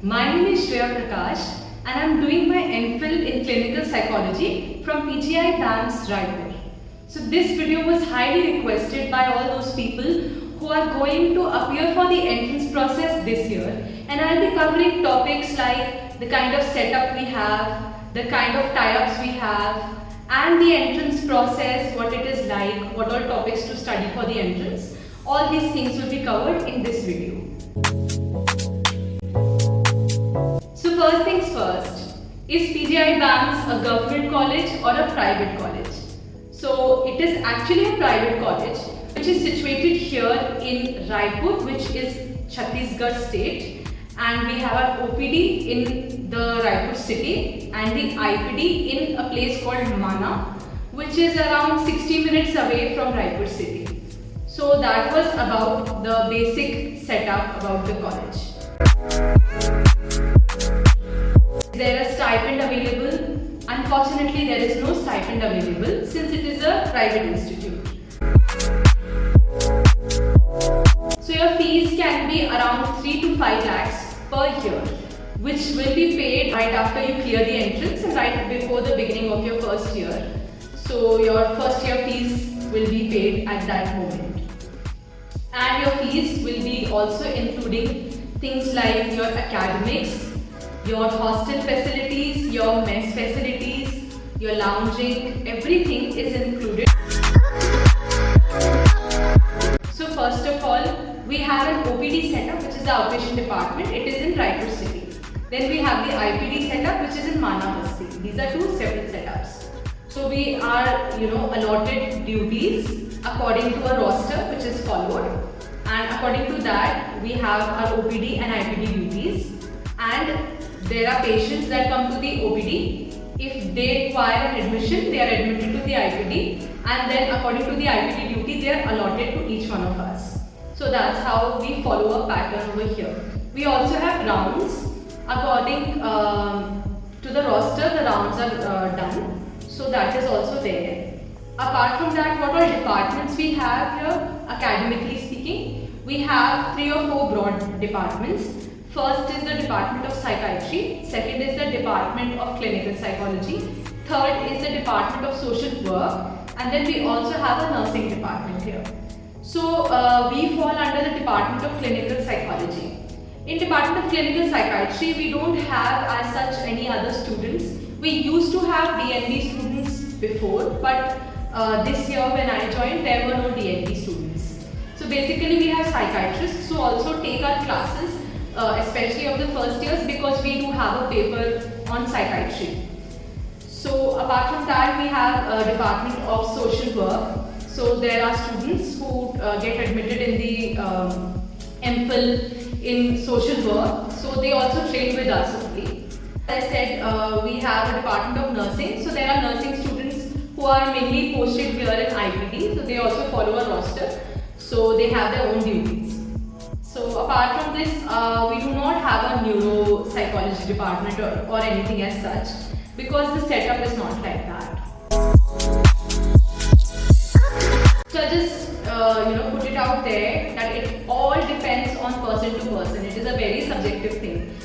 My name is S.Prakash and I am doing my MPhil in Clinical Psychology from PGIBAMS, Raipur. So this video was highly requested by all those people who are going to appear for the entrance process this year, and I will be covering topics like the kind of setup we have, the kind of tie-ups we have, and the entrance process, what it is like, what all topics to study for the entrance. All these things will be covered in this video. So first things first, is PGIBAMS a government college or a private college? So it is actually a private college which is situated here in Raipur, which is Chattisgarh state, and we have our OPD in the Raipur city and the IPD in a place called Mana, which is around 60 minutes away from Raipur city. So that was about the basic setup about the college. Is there a stipend available? Unfortunately, there is no stipend available since it is a private institute. So your fees can be around 3 to 5 lakhs per year, which will be paid right after you clear the entrance and right before the beginning of your first year. So your first year fees will be paid at that moment. And your fees will be also including things like your academics, your hostel facilities, your mess facilities, your lounging, everything is included. So first of all, we have an OPD setup, which is the outpatient department. It is in Raipur city. Then we have the IPD setup, which is in Mana Basti. These are two separate setups. So we are, allotted duties according to a roster which is followed. And according to that, we have our OPD and IPD duties. And there are patients that come to the OPD. If they require an admission, they are admitted to the IPD, and then according to the IPD duty, they are allotted to each one of us. So that's how we follow a pattern over here. We also have rounds. According to the roster, the rounds are done. So that is also there. Apart from that, what all departments we have here, academically speaking, we have 3 or 4 broad departments. First is the Department of Psychiatry, second is the Department of Clinical Psychology, third is the Department of Social Work, and then we also have a nursing department here. So we fall under the Department of Clinical Psychology. In Department of Clinical Psychiatry, we don't have as such any other students. We used to have DND students before, but this year when I joined, there were no DND students. So basically we have psychiatrists who also take our classes, especially of the first years, because we do have a paper on psychiatry. So apart from that, we have a Department of Social Work. So there are students who get admitted in the MPhil in Social Work. So they also train with us only. As I said, we have a Department of Nursing. So there are nursing students who are mainly posted here in IPD. So they also follow a roster. So they have their own duties. So apart from this, we do not have a neuropsychology department or anything as such, because the setup is not like that. So I just put it out there that it all depends on person to person. It is a very subjective thing.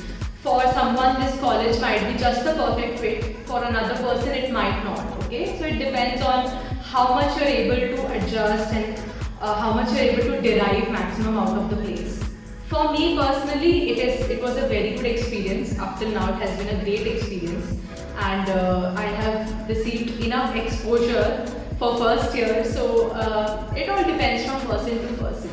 For someone, this college might be just the perfect fit. For another person, it might not. Okay, so it depends on how much you're able to adjust and how much you're able to derive maximum out of the place. For me personally, it was a very good experience. Up till now, it has been a great experience, and I have received enough exposure for first year. So it all depends from person to person.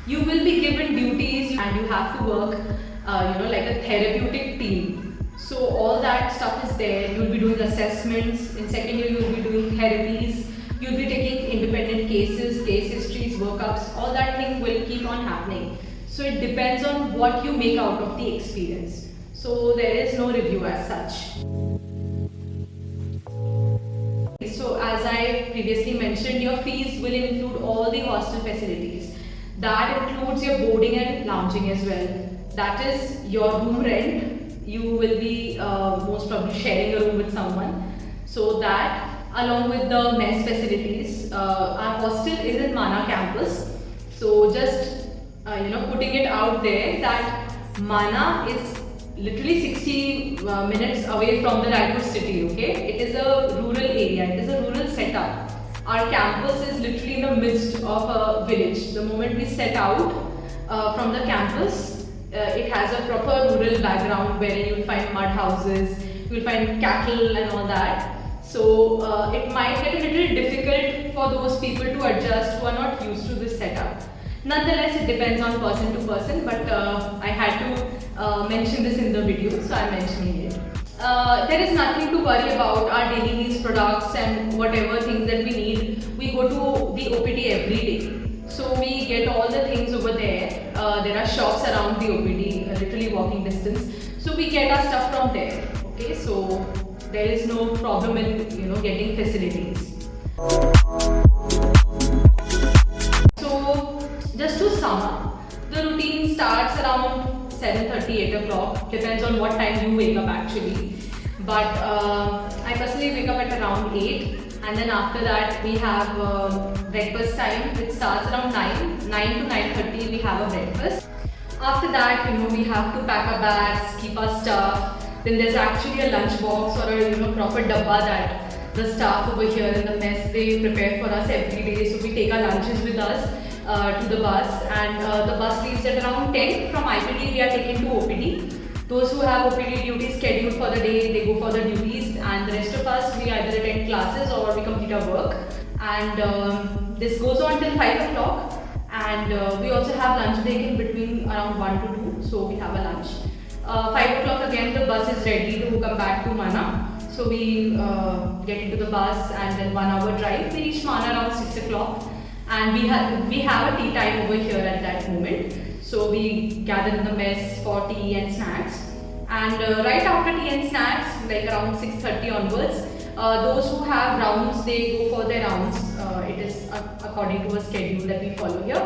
You will be given duties, and you have to work, like a therapeutic team. So all that stuff is there. You'll be doing assessments. In second year, you'll be doing therapies. You'll be taking independent cases, case histories, workups. All that thing will keep on happening. So it depends on what you make out of the experience. So there is no review as such. So as I previously mentioned, your fees will include all the hostel facilities. That includes your boarding and lounging as well. That is your room rent. You will be most probably sharing a room with someone. So that, along with the mess facilities, our hostel is in Mana campus. So just putting it out there that Mana is literally 60 minutes away from the Raipur city, okay? It is a rural area, it is a rural setup. Our campus is literally in the midst of a village. The moment we set out from the campus, it has a proper rural background where you'll find mud houses, you'll find cattle and all that. So it might get a little difficult for those people to adjust who are not used to this setup. Nonetheless, it depends on person to person, but I had to mention this in the video, so I'm mentioning it. There is nothing to worry about. Our daily needs products and whatever things that we need, we go to the OPD every day. So we get all the things over there. There are shops around the OPD, literally walking distance. So we get our stuff from there. Okay, so there is no problem in getting facilities. So just to sum up, the routine starts around 7:30, 8 o'clock. Depends on what time you wake up actually. But I personally wake up at around 8. And then after that we have breakfast time, which starts around 9 to 9:30 we have a breakfast. After that, we have to pack our bags, keep our stuff. Then there's actually a lunch box or a proper dabba that the staff over here in the mess, they prepare for us every day. So we take our lunches with us to the bus, and the bus leaves at around 10. From IPD we are taken to OPD. Those who have OPD duties scheduled for the day, they go for the duties, and the rest of us, we either attend classes or we complete our work. And this goes on till 5 o'clock, and we also have lunch break in between around 1 to 2, so we have a lunch. 5 o'clock again the bus is ready to come back to Mana. So we get into the bus, and then 1 hour drive. We reach Mana around 6 o'clock, and we have a tea time over here at that moment. So we gather in the mess for tea and snacks, and right after tea and snacks, like around 6:30 onwards, those who have rounds, they go for their rounds. It is according to a schedule that we follow here.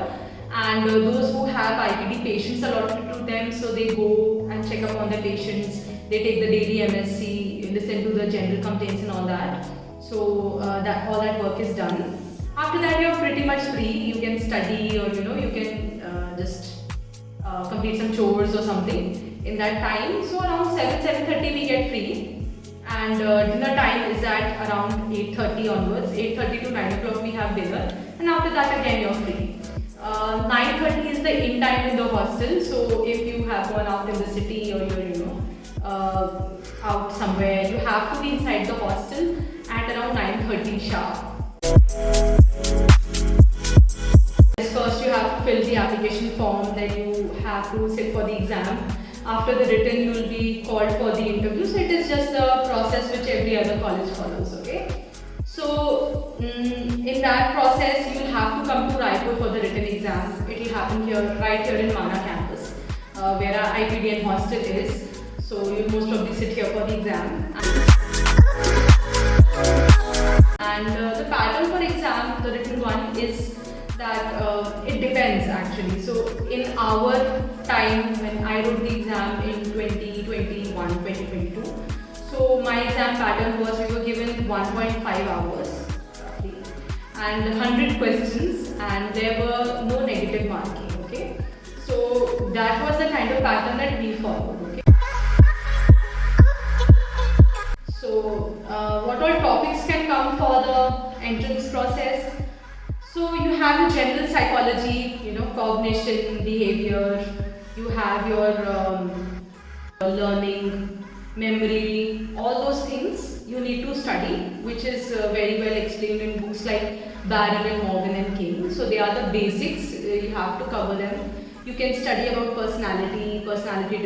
And those who have IPD patients allotted to them, so they go and check up on their patients. They take the daily MSC, listen to the general complaints and all that. So that all that work is done. After that, you're pretty much free. You can study, or you can just complete some chores or something in that time. So around 7:30 we get free, and dinner time is at around 8:30 onwards. 8:30 to 9 o'clock we have dinner, and after that again you're free. 9:30 is the in time in the hostel. So if you have gone out in the city, or you're out somewhere, you have to be inside the hostel at around 9:30 sharp. First you have to fill the application form, then you have to sit for the exam. After the written, you will be called for the interview. So it is just the process which every other college follows, okay? So in that process, you will have to come to Raipur for the written exam. It will happen here, right here in Mana campus, where our IPD and hostel is. So you'll most probably sit here for the exam. And the pattern for exam, the written one, is that it depends actually. So in our time, when I wrote the exam in 2021, 2022, so my exam pattern was, we were given 1.5 hours roughly, and 100 questions, and there were no negative marking, okay? So that was the kind of pattern that we followed, okay? So what all topics can come for the entrance process? So you have the general psychology, cognition, behavior. You have your learning, memory, all those things you need to study, which is very well explained in books like Barron and Morgan and King. So they are the basics, you have to cover them. You can study about personality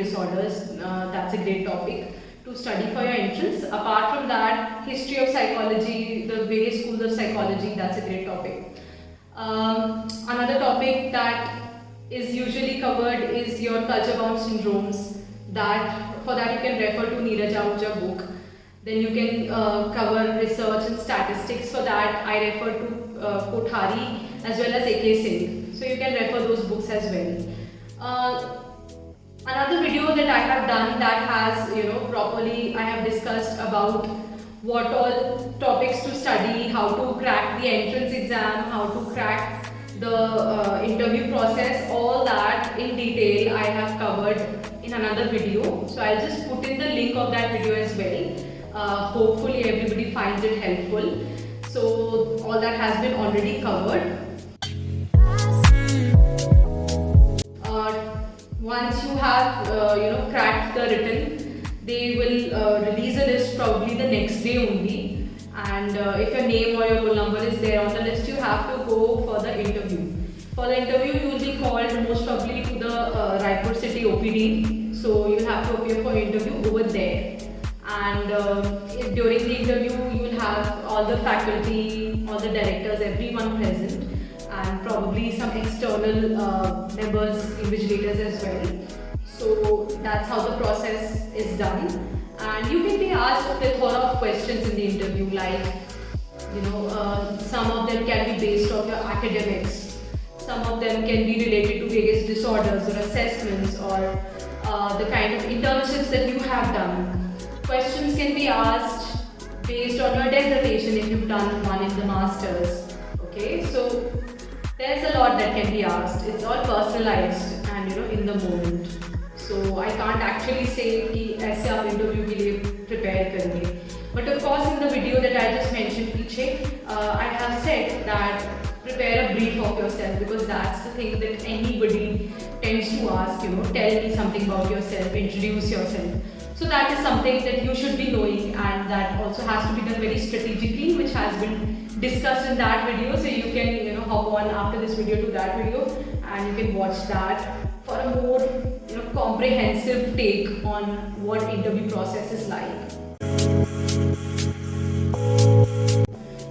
disorders. That's a great topic to study for your entrance. Apart from that, history of psychology, the various schools of psychology, that's a great topic. Another topic that is usually covered is your culture-bound syndromes. For that you can refer to Neeraj Ahuja book. Then you can cover research and statistics. For that I refer to Kothari as well as A.K. Singh. So you can refer those books as well. Another video that I have done that has, properly I have discussed about what all topics to study, how to crack the entrance exam, how to crack the interview process, all that in detail I have covered in another video. So I'll just put in the link of that video as well. Hopefully everybody finds it helpful. So all that has been already covered. Once you have cracked the written, they will release a list probably the next day only. And if your name or your roll number is there on the list, you have to go for the interview. For the interview, you will be called most probably to the Raipur city OPD. So you will have to appear for interview over there. And during the interview, you will have all the faculty, all the directors, everyone present, and probably some external members, invigilators as well. So that's how the process is done. And you can be asked a plethora of questions in the interview, like some of them can be based off your academics, some of them can be related to various disorders or assessments or the kind of internships that you have done. Questions can be asked based on your dissertation if you've done one in the masters. Okay, so there's a lot that can be asked. It's all personalized and in the moment. So I can't actually say कि ऐसे आप interview के लिए prepare करेंगे. But of course in the video that I just mentioned पीछे, I have said that prepare a brief of yourself, because that's the thing that anybody tends to ask. Tell me something about yourself, introduce yourself. So that is something that you should be knowing, and that also has to be done very strategically, which has been discussed in that video. So you can hop on after this video to that video and you can watch that for a more comprehensive take on what interview process is like.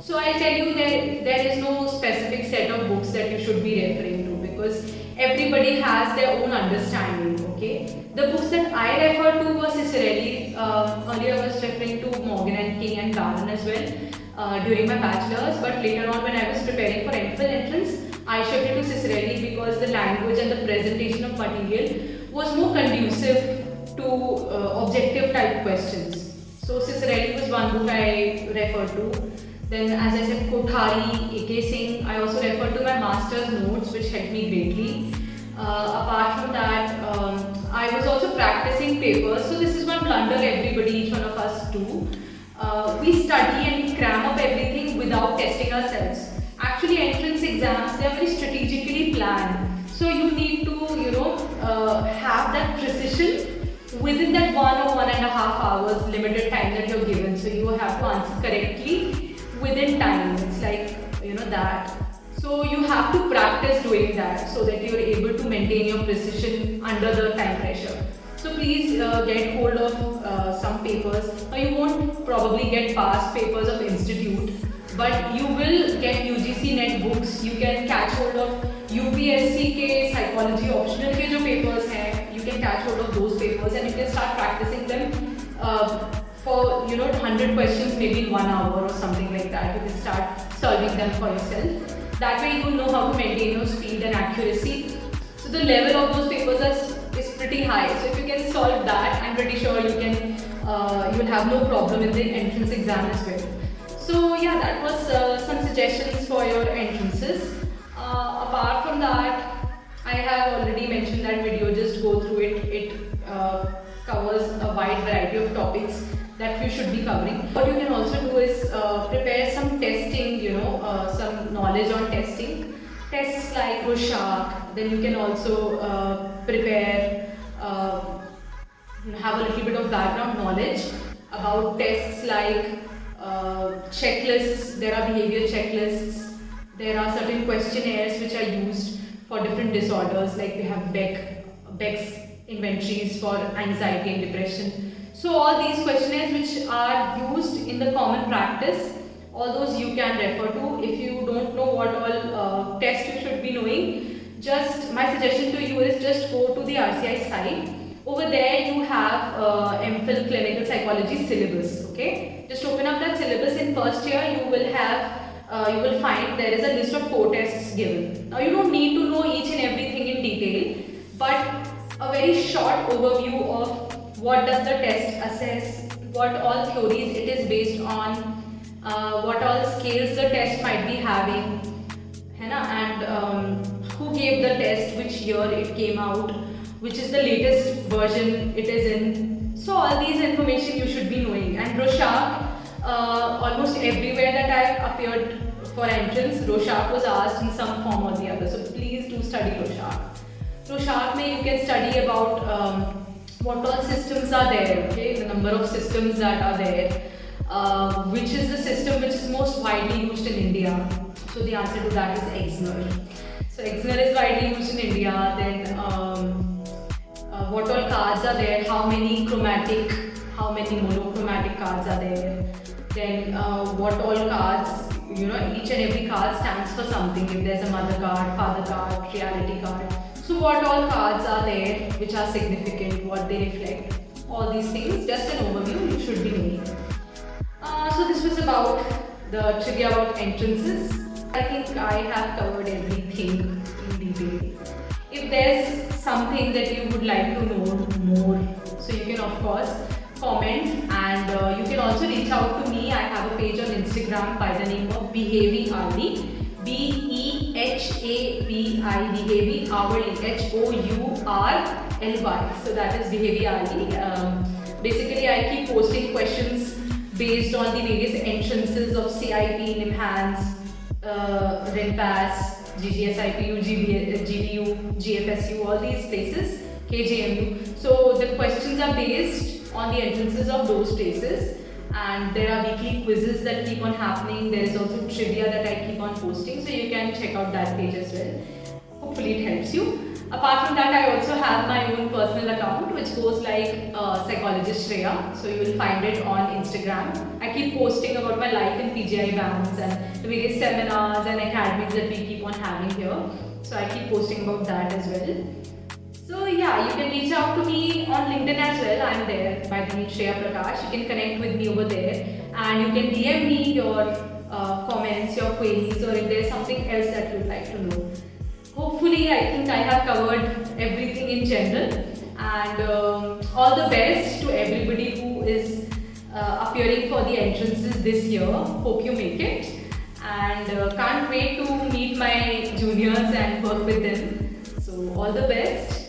So I'll tell you that there is no specific set of books that you should be referring to, because everybody has their own understanding. Okay, the books that I refer to were Cicerelli. Earlier I was referring to Morgan and King and Garden as well during my bachelor's, but later on when I was preparing for MPhil entrance, I shifted to Cicerelli because the language and the presentation of material was more conducive to objective type questions. So Cicerelli was one book I referred to. Then, as I said, Kothari, A.K. Singh, I also referred to my master's notes, which helped me greatly. Apart from that, I was also practicing papers. So this is one blunder everybody, each one of us do. We study and we cram up everything without testing ourselves. Actually, entrance exams, they are very strategically planned. So you need to, have that precision within that 1 or 1.5 hours limited time that you're given. So you have to answer correctly within time. It's like, that. So you have to practice doing that so that you're able to maintain your precision under the time pressure. So please get hold of some papers. Now you won't probably get past papers of institute, but you will get UGC net books. You can catch hold of UPSC के psychology optional के जो papers हैं, you can catch hold of those papers and you can start practicing them for 100 questions maybe in 1 hour or something like that. You can start solving them for yourself. That way you will know how to maintain your speed and accuracy. So the level of those papers is pretty high. So if you can solve that, I'm pretty sure you can you'll have no problem in the entrance exam as well. So yeah, that was some suggestions for your entrances. Apart from that, I have already mentioned that video, just go through it. It covers a wide variety of topics that you should be covering. What you can also do is prepare some testing, some knowledge on testing. Tests like Rorschach. Then you can also prepare, have a little bit of background knowledge about tests like checklists. There are behavior checklists. There are certain questionnaires which are used for different disorders, like we have Beck's inventories for anxiety and depression. So all these questionnaires which are used in the common practice, all those you can refer to. If you don't know what all tests you should be knowing, just my suggestion to you is just go to the RCI site. Over there you have MPhil Clinical Psychology syllabus. Okay, just open up that syllabus. In first year you will find there is a list of 4 tests given. Now you don't need to know each and everything in detail, but a very short overview of what does the test assess, what all theories it is based on, what all scales the test might be having, and who gave the test, which year it came out, which is the latest version it is in. So all these information you should be knowing. And Rorschach, almost everywhere that I've appeared for entrance, Rorschach was asked in some form or the other. So please do study Rorschach. Rorschach mein you can study about what all systems are there, okay, the number of systems that are there, which is the system which is most widely used in India. So the answer to that is Exner. So Exner is widely used in India. Then what all cards are there, how many chromatic, how many monochromatic cards are there. Then what all cards, you know, each and every card stands for something. If there's a mother card, father card, reality card. So what all cards are there which are significant, what they reflect, all these things, just an overview you should be knowing. So this was about the trivia about entrances. I think I have covered everything in detail. If there's something that you would like to know more, so you can of course comment, and you can also reach out to me. I have a page on Instagram by the name of Behavioural, Behavi, Behavioural, Hourly. So that is Behavioural. Basically, I keep posting questions based on the various entrances of CIP, NIMHANS, RINPAS, GGSIPU, GDU, GFSU, all these places, KJMU. So the questions are based on the entrances of those places, and there are weekly quizzes that keep on happening. There is also trivia that I keep on posting, so you can check out that page as well. Hopefully it helps you. Apart from that, I also have my own personal account which goes like Psychologist Shreya. So you will find it on Instagram. I keep posting about my life in PGIBAMS and the various seminars and academies that we keep on having here. So I keep posting about that as well. So yeah, you can reach out to me on LinkedIn as well. I'm there by the name S.Prakash. You can connect with me over there, and you can DM me your comments, your queries, or if there's something else that you'd like to know. Hopefully, I think I have covered everything in general, and all the best to everybody who is appearing for the entrances this year. Hope you make it, and can't wait to meet my juniors and work with them. So all the best.